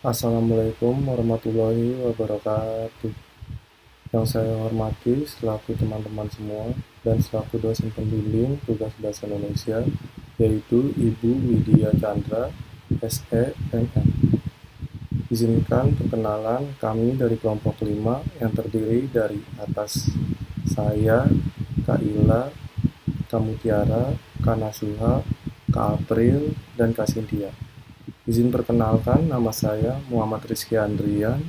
Assalamualaikum warahmatullahi wabarakatuh. Yang saya hormati selaku teman-teman semua dan selaku dosen pembimbing tugas bahasa Indonesia, yaitu Ibu Widya Chandra, SE, MM. Izinkan perkenalan kami dari kelompok 5 yang terdiri dari atas saya, Kak Ila, Kak Mutiara, Kak Nasuha, Kak April, dan Kak Cynthia. Izin perkenalkan, nama saya Muhammad Rizky Andrian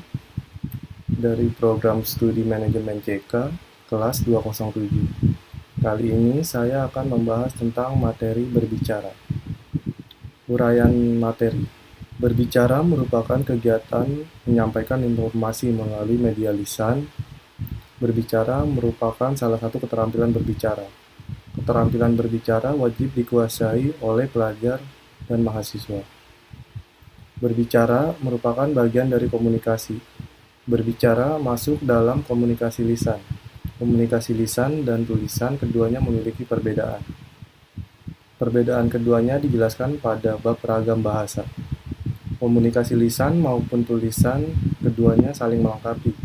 dari program studi manajemen CK kelas 207. Kali ini saya akan membahas tentang materi berbicara. Uraian materi. Berbicara merupakan kegiatan menyampaikan informasi melalui media lisan. Berbicara merupakan salah satu keterampilan berbicara. Keterampilan berbicara wajib dikuasai oleh pelajar dan mahasiswa. Berbicara merupakan bagian dari komunikasi. Berbicara masuk dalam komunikasi lisan. Komunikasi lisan dan tulisan keduanya memiliki perbedaan. Perbedaan keduanya dijelaskan pada bab ragam bahasa. Komunikasi lisan maupun tulisan keduanya saling melengkapi.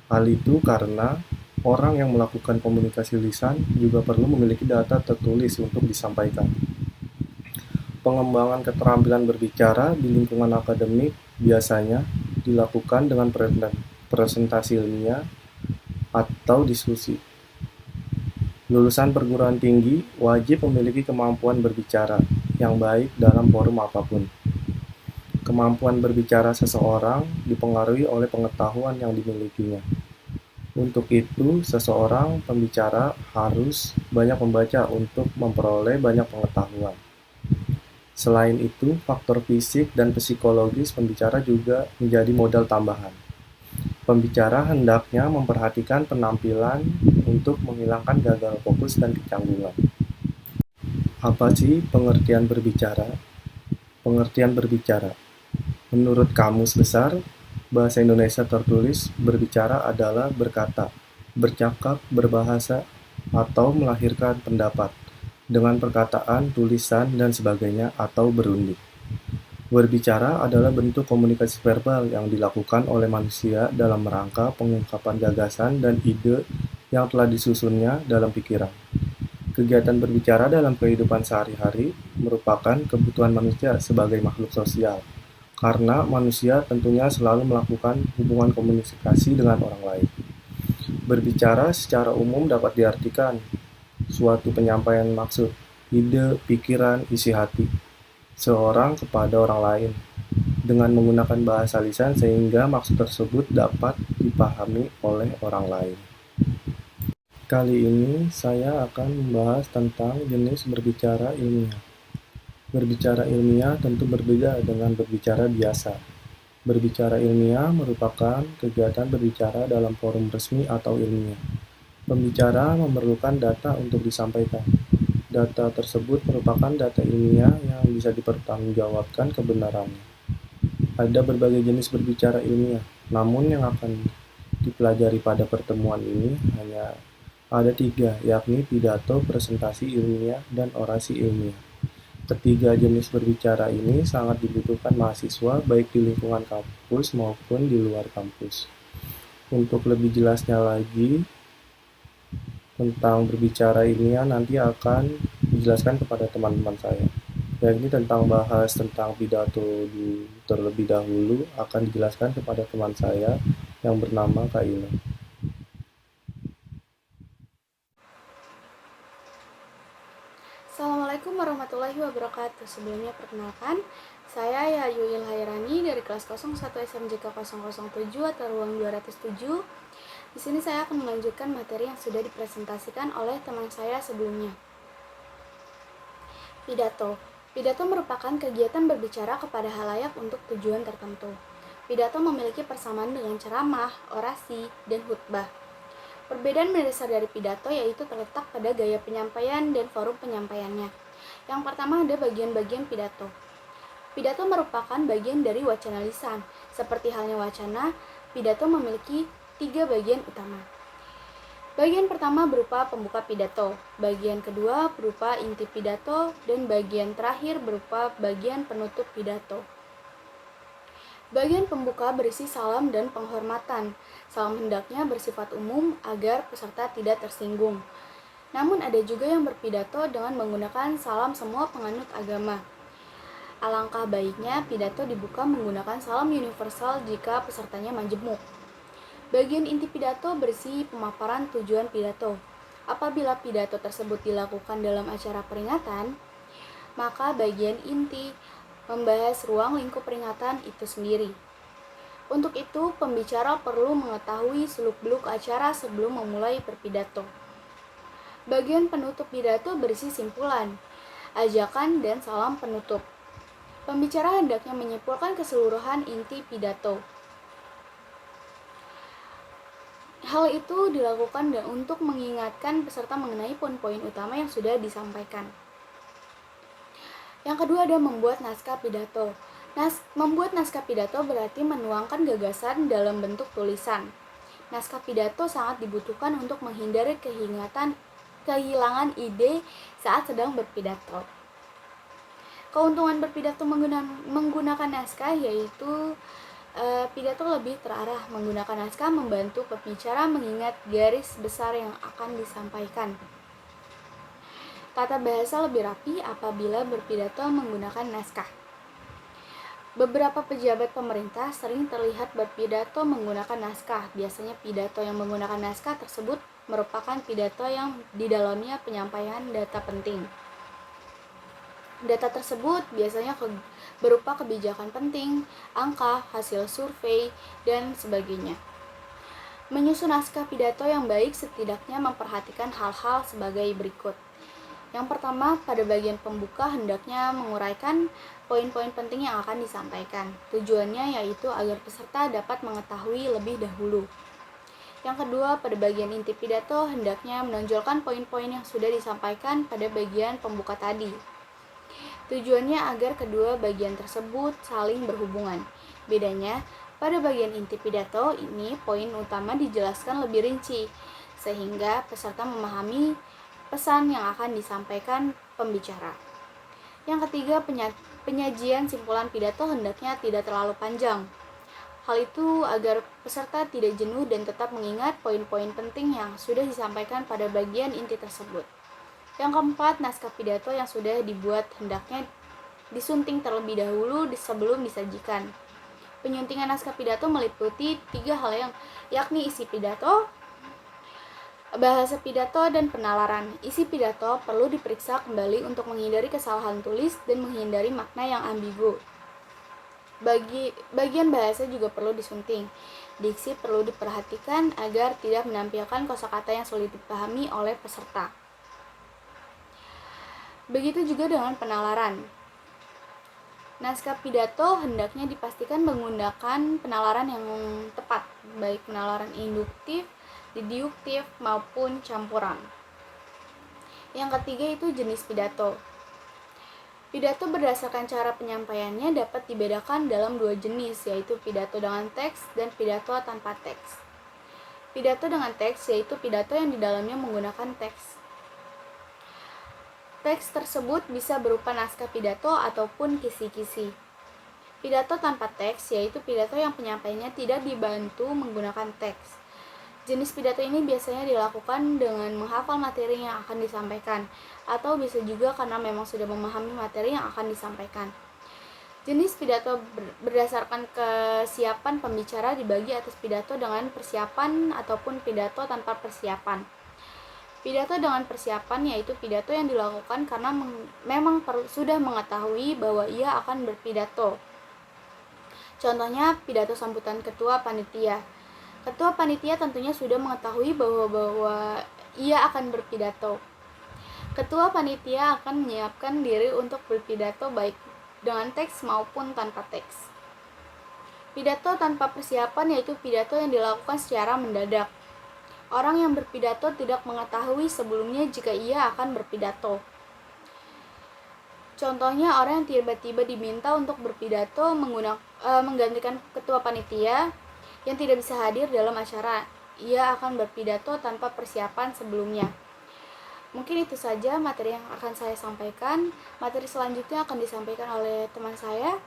Hal itu karena orang yang melakukan komunikasi lisan juga perlu memiliki data tertulis untuk disampaikan. Pengembangan keterampilan berbicara di lingkungan akademik biasanya dilakukan dengan presentasi ilmiah atau diskusi. Lulusan perguruan tinggi wajib memiliki kemampuan berbicara yang baik dalam forum apapun. Kemampuan berbicara seseorang dipengaruhi oleh pengetahuan yang dimilikinya. Untuk itu, seseorang pembicara harus banyak membaca untuk memperoleh banyak pengetahuan. Selain itu, faktor fisik dan psikologis pembicara juga menjadi modal tambahan. Pembicara hendaknya memperhatikan penampilan untuk menghilangkan gagal fokus dan kecanggungan. Apa sih pengertian berbicara? Pengertian berbicara. Menurut Kamus Besar Bahasa Indonesia Tertulis, berbicara adalah berkata, bercakap, berbahasa, atau melahirkan pendapat dengan perkataan, tulisan, dan sebagainya atau berunding. Berbicara adalah bentuk komunikasi verbal yang dilakukan oleh manusia dalam rangka pengungkapan gagasan dan ide yang telah disusunnya dalam pikiran. Kegiatan berbicara dalam kehidupan sehari-hari merupakan kebutuhan manusia sebagai makhluk sosial, karena manusia tentunya selalu melakukan hubungan komunikasi dengan orang lain. Berbicara secara umum dapat diartikan suatu penyampaian maksud, ide, pikiran, isi hati seorang kepada orang lain dengan menggunakan bahasa lisan sehingga maksud tersebut dapat dipahami oleh orang lain. Kali ini saya akan membahas tentang jenis berbicara ilmiah. Berbicara ilmiah tentu berbeda dengan berbicara biasa. Berbicara ilmiah merupakan kegiatan berbicara dalam forum resmi atau ilmiah. Pembicara memerlukan data untuk disampaikan. Data tersebut merupakan data ilmiah yang bisa dipertanggungjawabkan kebenarannya. Ada berbagai jenis berbicara ilmiah, namun yang akan dipelajari pada pertemuan ini hanya ada 3, yakni pidato, presentasi ilmiah, dan orasi ilmiah. Ketiga jenis berbicara ini sangat dibutuhkan mahasiswa baik di lingkungan kampus maupun di luar kampus. Untuk lebih jelasnya lagi tentang berbicara ilmiah nanti akan dijelaskan kepada teman-teman saya. Yakni tentang bahas tentang pidato terlebih dahulu akan dijelaskan kepada teman saya yang bernama Kak Ila. Assalamualaikum warahmatullahi wabarakatuh. Sebelumnya perkenalkan, saya Yayu Ilhairani dari kelas 01 SMJK 007 atau ruang 207. Di sini saya akan melanjutkan materi yang sudah dipresentasikan oleh teman saya sebelumnya. Pidato. Pidato merupakan kegiatan berbicara kepada halayak untuk tujuan tertentu. Pidato memiliki persamaan dengan ceramah, orasi, dan khutbah. Perbedaan mendasar dari pidato yaitu terletak pada gaya penyampaian dan forum penyampaiannya. Yang pertama ada bagian-bagian pidato. Pidato merupakan bagian dari wacana lisan. Seperti halnya wacana, pidato memiliki 3 bagian utama. Bagian pertama berupa pembuka pidato, bagian kedua berupa inti pidato, dan bagian terakhir berupa bagian penutup pidato. Bagian pembuka berisi salam dan penghormatan. Salam hendaknya bersifat umum agar peserta tidak tersinggung. Namun ada juga yang berpidato dengan menggunakan salam semua penganut agama. Alangkah baiknya pidato dibuka menggunakan salam universal jika pesertanya majemuk. Bagian inti pidato berisi pemaparan tujuan pidato. Apabila pidato tersebut dilakukan dalam acara peringatan, maka bagian inti membahas ruang lingkup peringatan itu sendiri. Untuk itu, pembicara perlu mengetahui seluk-beluk acara sebelum memulai berpidato. Bagian penutup pidato berisi simpulan, ajakan, dan salam penutup. Pembicara hendaknya menyimpulkan keseluruhan inti pidato. Hal itu dilakukan untuk mengingatkan peserta mengenai poin-poin utama yang sudah disampaikan. Yang kedua ada membuat naskah pidato. Membuat naskah pidato berarti menuangkan gagasan dalam bentuk tulisan. Naskah pidato sangat dibutuhkan untuk menghindari kehilangan ide saat sedang berpidato. Keuntungan berpidato menggunakan naskah yaitu pidato lebih terarah. Menggunakan naskah membantu pembicara mengingat garis besar yang akan disampaikan. Tata bahasa lebih rapi apabila berpidato menggunakan naskah. Beberapa pejabat pemerintah sering terlihat berpidato menggunakan naskah. Biasanya pidato yang menggunakan naskah tersebut merupakan pidato yang di dalamnya penyampaian data penting. Data tersebut biasanya berupa kebijakan penting, angka, hasil survei, dan sebagainya. Menyusun naskah pidato yang baik setidaknya memperhatikan hal-hal sebagai berikut. Yang pertama, pada bagian pembuka hendaknya menguraikan poin-poin penting yang akan disampaikan. Tujuannya yaitu agar peserta dapat mengetahui lebih dahulu. Yang kedua, pada bagian inti pidato hendaknya menonjolkan poin-poin yang sudah disampaikan pada bagian pembuka tadi. Tujuannya agar kedua bagian tersebut saling berhubungan. Bedanya, pada bagian inti pidato ini poin utama dijelaskan lebih rinci, sehingga peserta memahami pesan yang akan disampaikan pembicara. Yang ketiga, penyajian simpulan pidato hendaknya tidak terlalu panjang. Hal itu agar peserta tidak jenuh dan tetap mengingat poin-poin penting yang sudah disampaikan pada bagian inti tersebut. Yang keempat, naskah pidato yang sudah dibuat hendaknya disunting terlebih dahulu sebelum disajikan. Penyuntingan naskah pidato meliputi 3 hal yakni isi pidato, bahasa pidato, dan penalaran. Isi pidato perlu diperiksa kembali untuk menghindari kesalahan tulis dan menghindari makna yang ambigu. Bagian bahasa juga perlu disunting. Diksi perlu diperhatikan agar tidak menampilkan kosakata yang sulit dipahami oleh peserta. Begitu juga dengan penalaran. Naskah pidato hendaknya dipastikan menggunakan penalaran yang tepat, baik penalaran induktif, deduktif, maupun campuran. Yang ketiga itu jenis pidato. Pidato berdasarkan cara penyampaiannya dapat dibedakan dalam 2 jenis, yaitu pidato dengan teks dan pidato tanpa teks. Pidato dengan teks yaitu pidato yang di dalamnya menggunakan teks. Teks tersebut bisa berupa naskah pidato ataupun kisi-kisi. Pidato tanpa teks yaitu pidato yang penyampaiannya tidak dibantu menggunakan teks. Jenis pidato ini biasanya dilakukan dengan menghafal materi yang akan disampaikan, atau bisa juga karena memang sudah memahami materi yang akan disampaikan. Jenis pidato berdasarkan kesiapan pembicara dibagi atas pidato dengan persiapan ataupun pidato tanpa persiapan. Pidato dengan persiapan yaitu pidato yang dilakukan karena memang sudah mengetahui bahwa ia akan berpidato. Contohnya pidato sambutan ketua panitia. Ketua panitia tentunya sudah mengetahui bahwa ia akan berpidato. Ketua panitia akan menyiapkan diri untuk berpidato baik dengan teks maupun tanpa teks. Pidato tanpa persiapan yaitu pidato yang dilakukan secara mendadak. Orang yang berpidato tidak mengetahui sebelumnya jika ia akan berpidato. Contohnya orang yang tiba-tiba diminta untuk berpidato menggantikan ketua panitia yang tidak bisa hadir dalam acara. Ia akan berpidato tanpa persiapan sebelumnya. Mungkin itu saja materi yang akan saya sampaikan. Materi selanjutnya akan disampaikan oleh teman saya.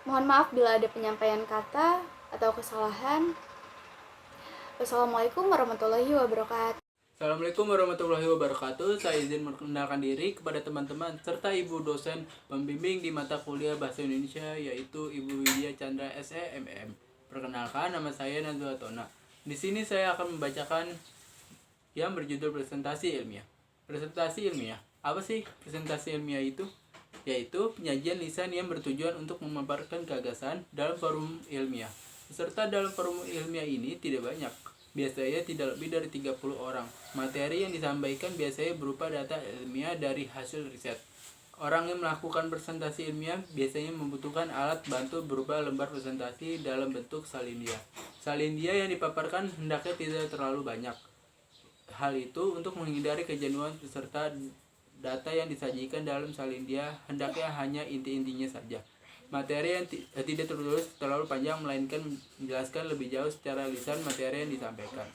Mohon maaf bila ada penyampaian kata atau kesalahan. Wassalamualaikum warahmatullahi wabarakatuh. Assalamualaikum warahmatullahi wabarakatuh. Saya izin memperkenalkan diri kepada teman-teman serta ibu dosen pembimbing di mata kuliah Bahasa Indonesia, yaitu Ibu Widya Chandra SE, Perkenalkan, nama saya Nazwa Tona. Di sini saya akan membacakan yang berjudul presentasi ilmiah. Presentasi ilmiah. Apa sih presentasi ilmiah itu? Yaitu penyajian lisan yang bertujuan untuk memaparkan gagasan dalam forum ilmiah. Peserta dalam forum ilmiah ini tidak banyak, biasanya tidak lebih dari 30 orang. Materi yang disampaikan biasanya berupa data ilmiah dari hasil riset. Orang yang melakukan presentasi ilmiah biasanya membutuhkan alat bantu berupa lembar presentasi dalam bentuk salindia. Salindia yang dipaparkan hendaknya tidak terlalu banyak. Hal itu untuk menghindari kejenuhan peserta. Data yang disajikan dalam salindia hendaknya hanya inti-intinya saja. Materi yang tidak tertulis terlalu panjang, melainkan menjelaskan lebih jauh secara lisan materi yang disampaikan.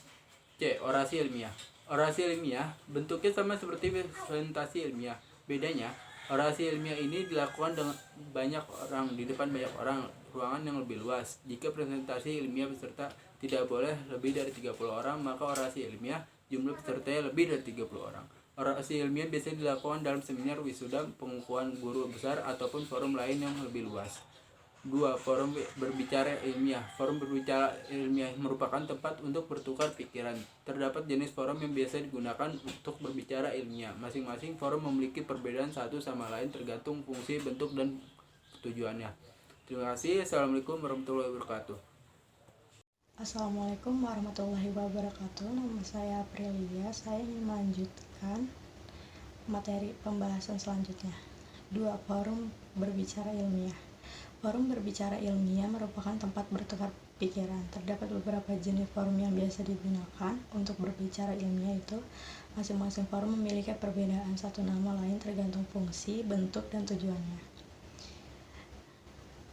C. Orasi ilmiah. Orasi ilmiah bentuknya sama seperti presentasi ilmiah. Bedanya, orasi ilmiah ini dilakukan dengan banyak orang, di depan banyak orang, ruangan yang lebih luas. Jika presentasi ilmiah peserta tidak boleh lebih dari 30 orang, maka orasi ilmiah jumlah pesertanya lebih dari 30 orang. Orasi ilmiah biasanya dilakukan dalam seminar, wisuda, pengukuhan guru besar, ataupun forum lain yang lebih luas. 2. Forum berbicara ilmiah. Forum berbicara ilmiah merupakan tempat untuk bertukar pikiran. Terdapat jenis forum yang biasa digunakan untuk berbicara ilmiah. Masing-masing forum memiliki perbedaan satu sama lain tergantung fungsi, bentuk, dan tujuannya. Terima kasih. Assalamualaikum warahmatullahi wabarakatuh. Assalamualaikum warahmatullahi wabarakatuh. Nama saya Aprilia. Saya ingin melanjutkan materi pembahasan selanjutnya. 2. Forum berbicara ilmiah. Forum berbicara ilmiah merupakan tempat bertukar pikiran. Terdapat beberapa jenis forum yang biasa digunakan untuk berbicara ilmiah itu. Masing-masing forum memiliki perbedaan satu nama lain tergantung fungsi, bentuk, dan tujuannya.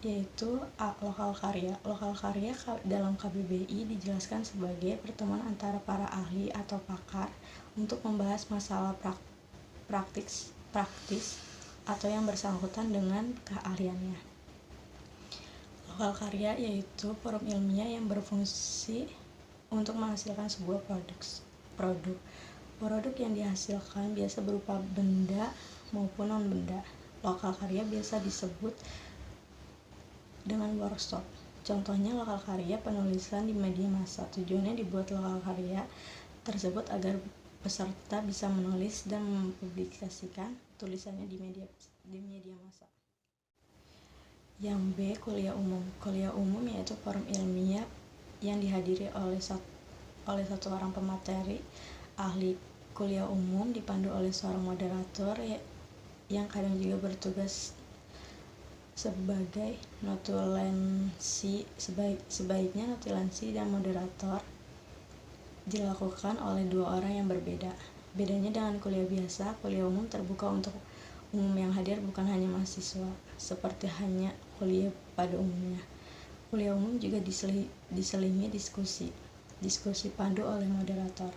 Yaitu A. Lokal karya. Lokal karya dalam KBBI dijelaskan sebagai pertemuan antara para ahli atau pakar untuk membahas masalah praktis atau yang bersangkutan dengan keahliannya. Lokal karya yaitu forum ilmiah yang berfungsi untuk menghasilkan sebuah produk yang dihasilkan biasa berupa benda maupun non-benda. Lokal karya biasa disebut dengan workshop. Contohnya lokal karya penulisan di media massa. Tujuannya dibuat lokal karya tersebut agar peserta bisa menulis dan mempublikasikan tulisannya di media massa. Yang B. Kuliah umum. Kuliah umum yaitu forum ilmiah yang dihadiri oleh satu orang pemateri ahli. Kuliah umum dipandu oleh seorang moderator yang kadang juga bertugas sebagai notulensi. Sebaiknya notulensi dan moderator dilakukan oleh dua orang yang berbeda. Bedanya dengan kuliah biasa, kuliah umum terbuka untuk umum yang hadir, bukan hanya mahasiswa seperti hanya kuliah pada umumnya. Kuliah umum juga diselingi diskusi pandu oleh moderator.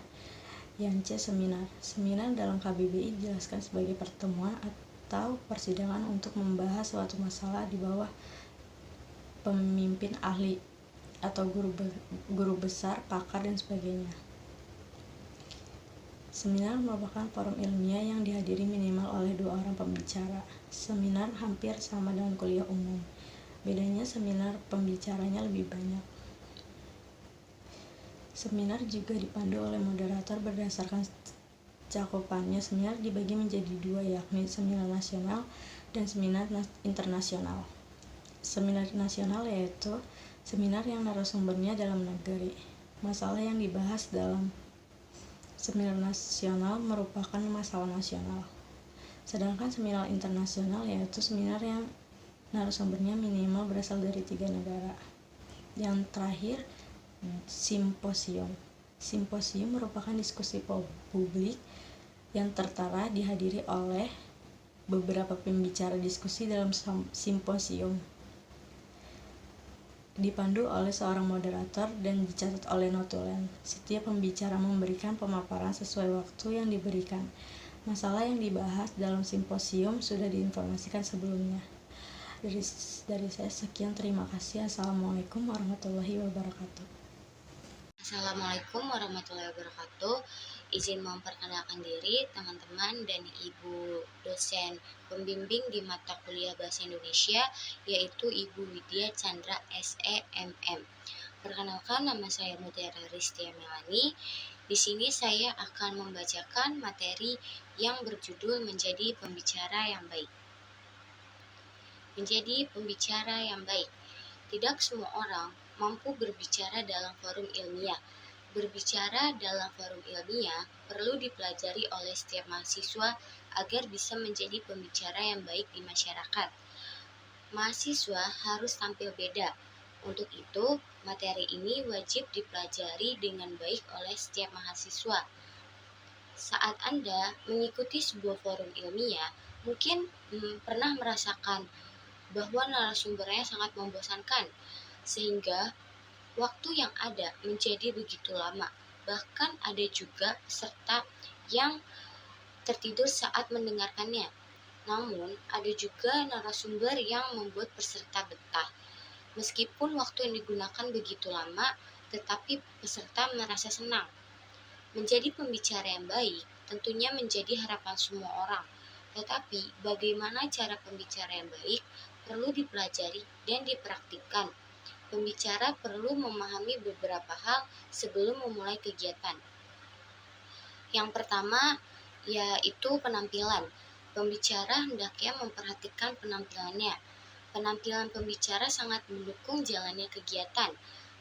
Yang C. Seminar dalam KBBI dijelaskan sebagai pertemuan atau persidangan untuk membahas suatu masalah di bawah pemimpin ahli atau guru besar, pakar, dan sebagainya. Seminar merupakan forum ilmiah yang dihadiri minimal oleh 2 orang pembicara. Seminar hampir sama dengan kuliah umum. Bedanya seminar pembicaranya lebih banyak. Seminar juga dipandu oleh moderator berdasarkan cakupannya. Seminar dibagi menjadi 2, yakni seminar nasional dan seminar internasional. Seminar nasional yaitu seminar yang narasumbernya dalam negeri. Masalah yang dibahas dalam seminar nasional merupakan masalah nasional. Sedangkan seminar internasional yaitu seminar yang narasumbernya minimal berasal dari 3 negara. Yang terakhir, simposium. Simposium merupakan diskusi publik yang tertara dihadiri oleh beberapa pembicara. Diskusi dalam simposium dipandu oleh seorang moderator dan dicatat oleh notulen. Setiap pembicara memberikan pemaparan sesuai waktu yang diberikan. Masalah yang dibahas dalam simposium sudah diinformasikan sebelumnya. Dari saya sekian, terima kasih. Assalamualaikum warahmatullahi wabarakatuh. Assalamualaikum warahmatullahi wabarakatuh. Izin memperkenalkan diri teman-teman dan Ibu dosen pembimbing di mata kuliah Bahasa Indonesia, yaitu Ibu Widya Chandra SEMM. Perkenalkan, nama saya Mutiara Ristia Melani. Di sini saya akan membacakan materi yang berjudul Menjadi Pembicara yang Baik. Menjadi pembicara yang baik. Tidak semua orang mampu berbicara dalam forum ilmiah. Berbicara dalam forum ilmiah perlu dipelajari oleh setiap mahasiswa agar bisa menjadi pembicara yang baik di masyarakat. Mahasiswa harus tampil beda. Untuk itu, materi ini wajib dipelajari dengan baik oleh setiap mahasiswa. Saat Anda mengikuti sebuah forum ilmiah, mungkin pernah merasakan bahwa narasumbernya sangat membosankan, sehingga waktu yang ada menjadi begitu lama. Bahkan ada juga peserta yang tertidur saat mendengarkannya. Namun, ada juga narasumber yang membuat peserta betah. Meskipun waktu yang digunakan begitu lama, tetapi peserta merasa senang. Menjadi pembicara yang baik tentunya menjadi harapan semua orang. Tetapi, bagaimana cara pembicara yang baik perlu dipelajari dan dipraktikkan. Pembicara perlu memahami beberapa hal sebelum memulai kegiatan. Yang pertama, yaitu penampilan. Pembicara hendaknya memperhatikan penampilannya. Penampilan pembicara sangat mendukung jalannya kegiatan.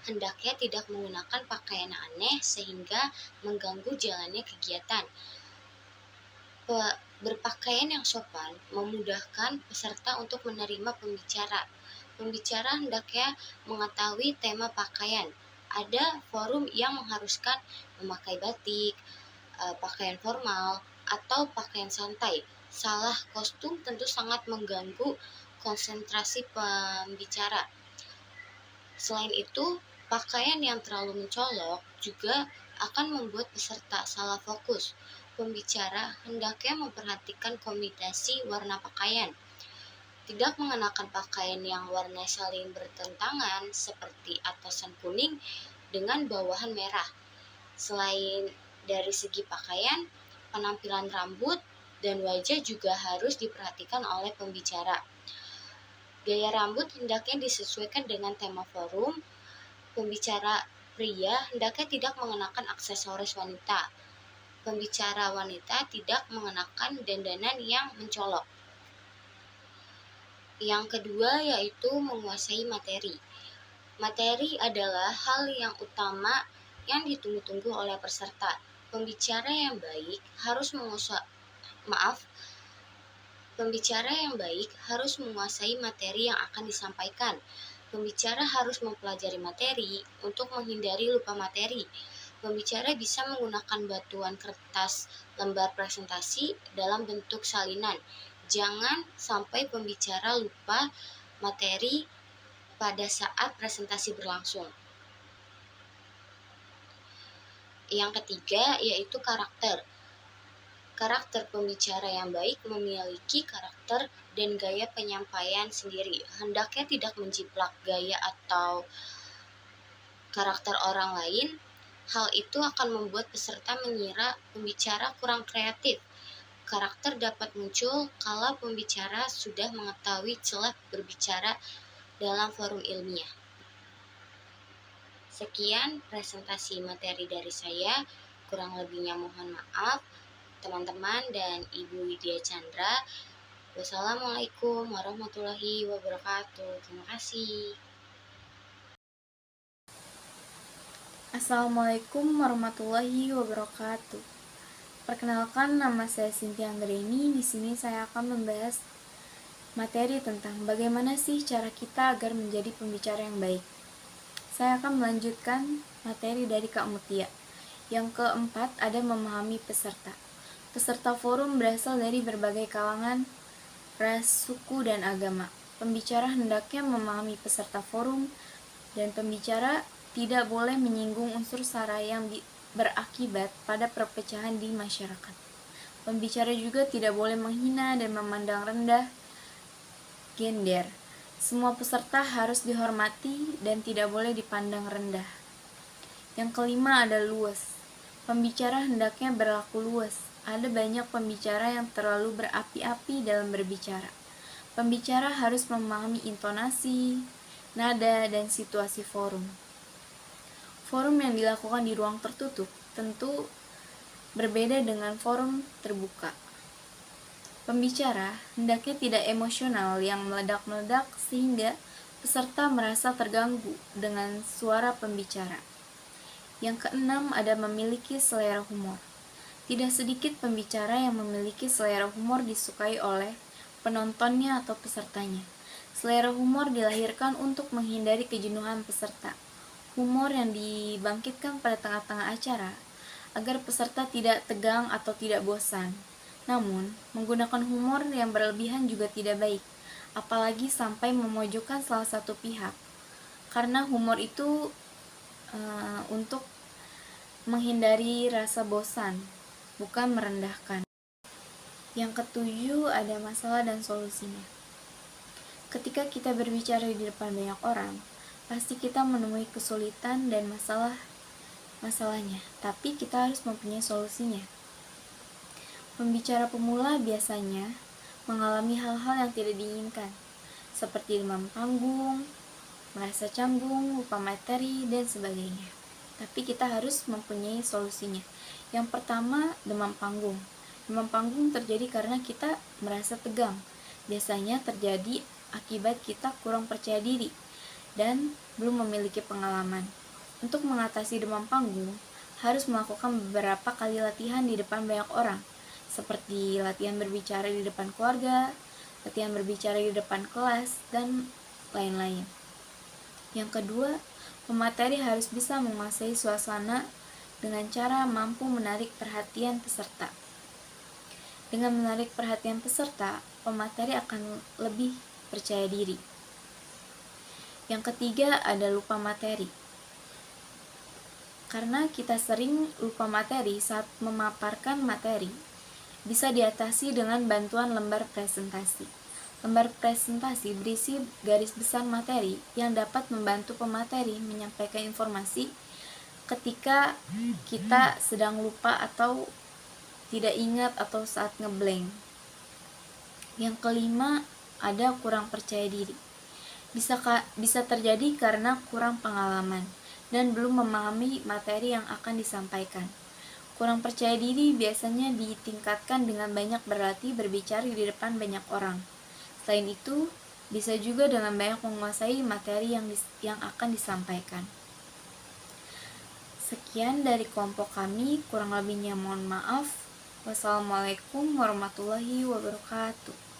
Hendaknya tidak menggunakan pakaian aneh sehingga mengganggu jalannya kegiatan. Berpakaian yang sopan memudahkan peserta untuk menerima pembicara. Pembicara hendaknya mengetahui tema pakaian. Ada forum yang mengharuskan memakai batik, pakaian formal, atau pakaian santai. Salah kostum tentu sangat mengganggu konsentrasi pembicara. Selain itu, pakaian yang terlalu mencolok juga akan membuat peserta salah fokus. Pembicara hendaknya memperhatikan kombinasi warna pakaian. Tidak mengenakan pakaian yang warna saling bertentangan seperti atasan kuning dengan bawahan merah. Selain dari segi pakaian, penampilan rambut dan wajah juga harus diperhatikan oleh pembicara. Gaya rambut hendaknya disesuaikan dengan tema forum. Pembicara pria hendaknya tidak mengenakan aksesoris wanita. Pembicara wanita tidak mengenakan dandanan yang mencolok. Yang kedua yaitu menguasai materi. Materi adalah hal yang utama yang ditunggu-tunggu oleh peserta. Pembicara yang baik harus menguasai materi yang akan disampaikan. Pembicara harus mempelajari materi untuk menghindari lupa materi. Pembicara bisa menggunakan batuan kertas lembar presentasi dalam bentuk salinan. Jangan sampai pembicara lupa materi pada saat presentasi berlangsung. Yang ketiga yaitu karakter. Karakter pembicara yang baik memiliki karakter dan gaya penyampaian sendiri. Hendaknya tidak menjiplak gaya atau karakter orang lain. Hal itu akan membuat peserta mengira pembicara kurang kreatif. Karakter dapat muncul kalau pembicara sudah mengetahui celah berbicara dalam forum ilmiah. Sekian presentasi materi dari saya. Kurang lebihnya mohon maaf teman-teman dan Ibu Widya Chandra. Wassalamualaikum warahmatullahi wabarakatuh. Terima kasih. Assalamualaikum warahmatullahi wabarakatuh. Perkenalkan, nama saya Cynthia Anggreni. Di sini saya akan membahas materi tentang bagaimana sih cara kita agar menjadi pembicara yang baik. Saya akan melanjutkan materi dari Kak Mutia. Yang keempat ada memahami peserta. Peserta forum berasal dari berbagai kalangan, ras, suku, dan agama. Pembicara hendaknya memahami peserta forum, dan pembicara tidak boleh menyinggung unsur sara yang berakibat pada perpecahan di masyarakat. Pembicara juga tidak boleh menghina dan memandang rendah gender. Semua peserta harus dihormati dan tidak boleh dipandang rendah. Yang kelima ada luas. Pembicara hendaknya berlaku luas. Ada banyak pembicara yang terlalu berapi-api dalam berbicara. Pembicara harus memahami intonasi, nada, dan situasi forum. Forum yang dilakukan di ruang tertutup tentu berbeda dengan forum terbuka. Pembicara hendaknya tidak emosional yang meledak-meledak sehingga peserta merasa terganggu dengan suara pembicara. Yang keenam ada memiliki selera humor. Tidak sedikit pembicara yang memiliki selera humor disukai oleh penontonnya atau pesertanya. Selera humor dilahirkan untuk menghindari kejenuhan peserta. Humor yang dibangkitkan pada tengah-tengah acara agar peserta tidak tegang atau tidak bosan. Namun, menggunakan humor yang berlebihan juga tidak baik, apalagi sampai memojokkan salah satu pihak. Karena humor itu untuk menghindari rasa bosan, bukan merendahkan. Yang ketujuh ada masalah dan solusinya. Ketika kita berbicara di depan banyak orang, pasti kita menemui kesulitan dan masalahnya, tapi kita harus mempunyai solusinya. Pembicara pemula biasanya mengalami hal-hal yang tidak diinginkan, seperti demam panggung, merasa canggung, lupa materi, dan sebagainya. Tapi kita harus mempunyai solusinya. Yang pertama, demam panggung. Demam panggung terjadi karena kita merasa tegang. Biasanya terjadi akibat kita kurang percaya diri dan belum memiliki pengalaman. Untuk mengatasi demam panggung, harus melakukan beberapa kali latihan di depan banyak orang, seperti latihan berbicara di depan keluarga, latihan berbicara di depan kelas, dan lain-lain. Yang kedua, pemateri harus bisa menguasai suasana dengan cara mampu menarik perhatian peserta. Dengan menarik perhatian peserta, pemateri akan lebih percaya diri. Yang ketiga ada lupa materi. Karena kita sering lupa materi saat memaparkan materi, bisa diatasi dengan bantuan lembar presentasi. Lembar presentasi berisi garis besar materi yang dapat membantu pemateri menyampaikan informasi ketika kita sedang lupa atau tidak ingat atau saat ngeblank. Yang kelima ada kurang percaya diri. Bisa terjadi karena kurang pengalaman dan belum memahami materi yang akan disampaikan. Kurang percaya diri biasanya ditingkatkan dengan banyak berlatih berbicara di depan banyak orang. Selain itu, bisa juga dengan banyak menguasai materi yang akan disampaikan. Sekian dari kelompok kami, kurang lebihnya mohon maaf. Wassalamualaikum warahmatullahi wabarakatuh.